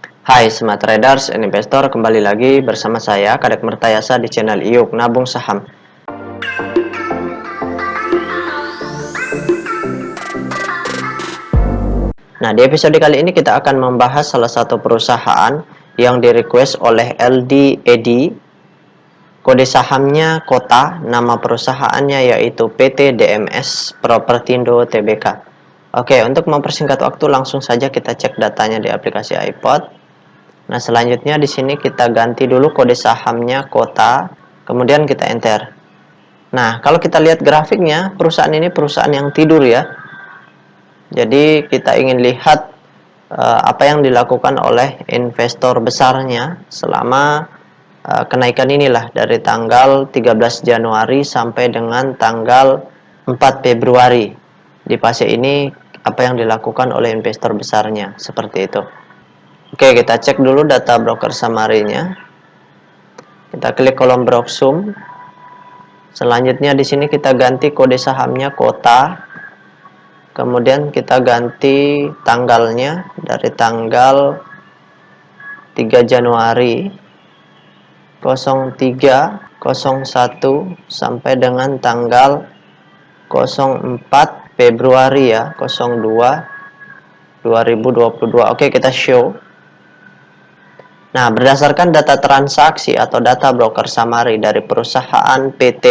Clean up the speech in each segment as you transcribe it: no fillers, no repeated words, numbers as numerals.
Hai Smart Traders and Investor, kembali lagi bersama saya Kadek Mertayasa di channel IUK Nabung Saham. Nah, di episode kali ini kita akan membahas salah satu perusahaan yang di-request oleh LDED. Kode sahamnya Kota, nama perusahaannya yaitu PT DMS Propertindo Tbk. Oke, untuk mempersingkat waktu langsung saja kita cek datanya di aplikasi iPod. Nah, selanjutnya di sini kita ganti dulu kode sahamnya Kota, kemudian kita enter. Nah, kalau kita lihat grafiknya, perusahaan ini perusahaan yang tidur ya. Jadi kita ingin lihat apa yang dilakukan oleh investor besarnya selama kenaikan inilah dari tanggal 13 Januari sampai dengan tanggal 4 Februari. Di fase ini apa yang dilakukan oleh investor besarnya, seperti itu. Oke, kita cek dulu data broker summary-nya. Kita klik kolom browsum. Selanjutnya di sini kita ganti kode sahamnya Kota. Kemudian kita ganti tanggalnya dari tanggal 3 Januari 0301 sampai dengan tanggal 04 Februari ya, 02 2022. Oke, kita show. Nah, berdasarkan data transaksi atau data broker summary dari perusahaan PT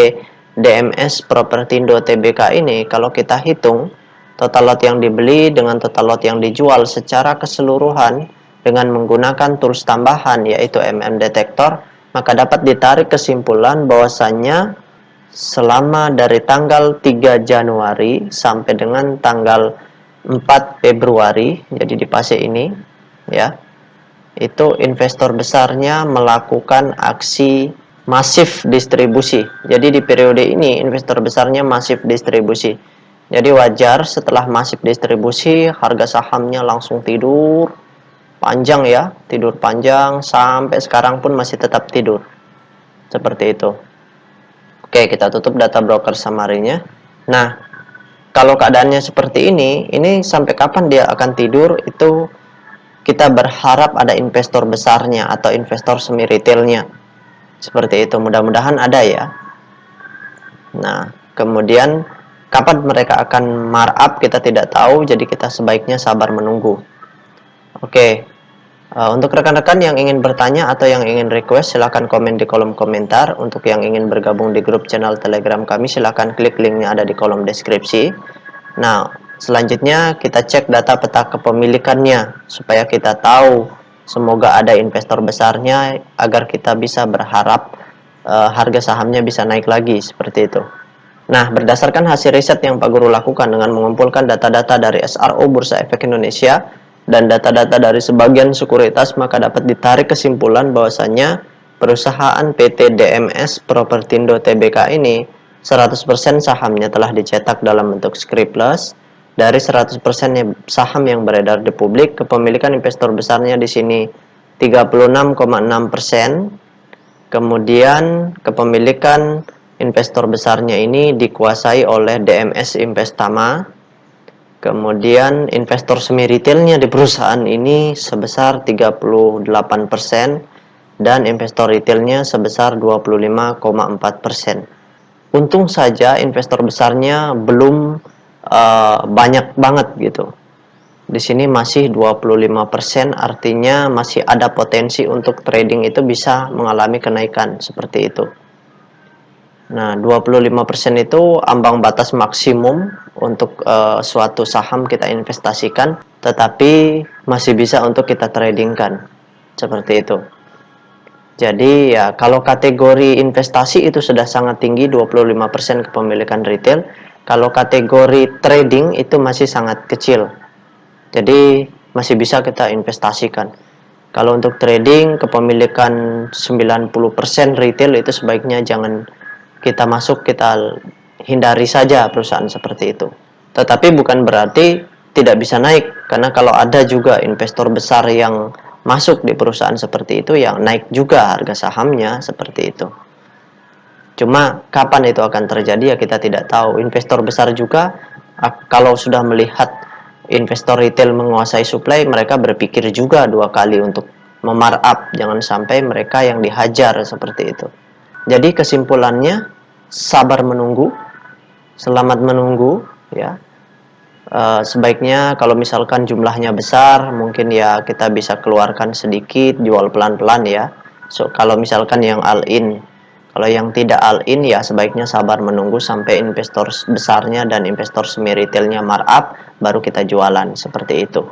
DMS Propertindo Tbk ini, kalau kita hitung total lot yang dibeli dengan total lot yang dijual secara keseluruhan dengan menggunakan tools tambahan yaitu Detektor, maka dapat ditarik kesimpulan bahwasannya selama dari tanggal 3 Januari sampai dengan tanggal 4 Februari, jadi di fase ini ya, itu investor besarnya melakukan aksi masif distribusi. Jadi di periode ini investor besarnya masif distribusi. Jadi wajar setelah masif distribusi harga sahamnya langsung tidur panjang ya, tidur panjang sampai sekarang pun masih tetap tidur. Seperti itu. Oke, kita tutup data broker summary-nya. Nah, kalau keadaannya seperti ini sampai kapan dia akan tidur itu kita berharap ada investor besarnya atau investor semi retailnya. Seperti itu, mudah-mudahan ada ya. Nah, kemudian kapan mereka akan markup kita tidak tahu, jadi kita sebaiknya sabar menunggu. Oke, untuk rekan-rekan yang ingin bertanya atau yang ingin request, silahkan komen di kolom komentar. Untuk yang ingin bergabung di grup channel Telegram kami, silahkan klik linknya ada di kolom deskripsi. Nah, selanjutnya kita cek data peta kepemilikannya supaya kita tahu, semoga ada investor besarnya agar kita bisa berharap harga sahamnya bisa naik lagi seperti itu. Nah, berdasarkan hasil riset yang Pak Guru lakukan dengan mengumpulkan data-data dari SRO Bursa Efek Indonesia dan data-data dari sebagian sekuritas, maka dapat ditarik kesimpulan bahwasannya perusahaan PT DMS Propertindo Tbk ini 100% sahamnya telah dicetak dalam bentuk scriptless. Dari 100% saham yang beredar di publik, kepemilikan investor besarnya di sini 36,6%. Kemudian kepemilikan investor besarnya ini dikuasai oleh DMS Investama. Kemudian investor semi retailnya di perusahaan ini sebesar 38% dan investor retailnya sebesar 25,4%. Untung saja investor besarnya belum banyak banget gitu. Di sini masih 25%, artinya masih ada potensi untuk trading itu bisa mengalami kenaikan seperti itu. Nah, 25% itu ambang batas maksimum untuk suatu saham kita investasikan, tetapi masih bisa untuk kita tradingkan. Seperti itu. Jadi ya, kalau kategori investasi itu sudah sangat tinggi, 25% kepemilikan retail. Kalau kategori trading itu masih sangat kecil. Jadi masih bisa kita investasikan. Kalau untuk trading kepemilikan 90% retail itu sebaiknya jangan kita masuk, kita hindari saja perusahaan seperti itu. Tetapi bukan berarti tidak bisa naik, karena kalau ada juga investor besar yang masuk di perusahaan seperti itu, yang naik juga harga sahamnya seperti itu. Cuma kapan itu akan terjadi ya kita tidak tahu. Investor besar juga kalau sudah melihat investor retail menguasai supply, mereka berpikir juga 2 kali untuk memarkup, jangan sampai mereka yang dihajar seperti itu. Jadi kesimpulannya, sabar menunggu, selamat menunggu ya. Sebaiknya kalau misalkan jumlahnya besar, mungkin ya kita bisa keluarkan sedikit, jual pelan-pelan ya. So kalau misalkan yang all in, kalau yang tidak all in ya sebaiknya sabar menunggu sampai investor besarnya dan investor semi retailnya markup, baru kita jualan, seperti itu.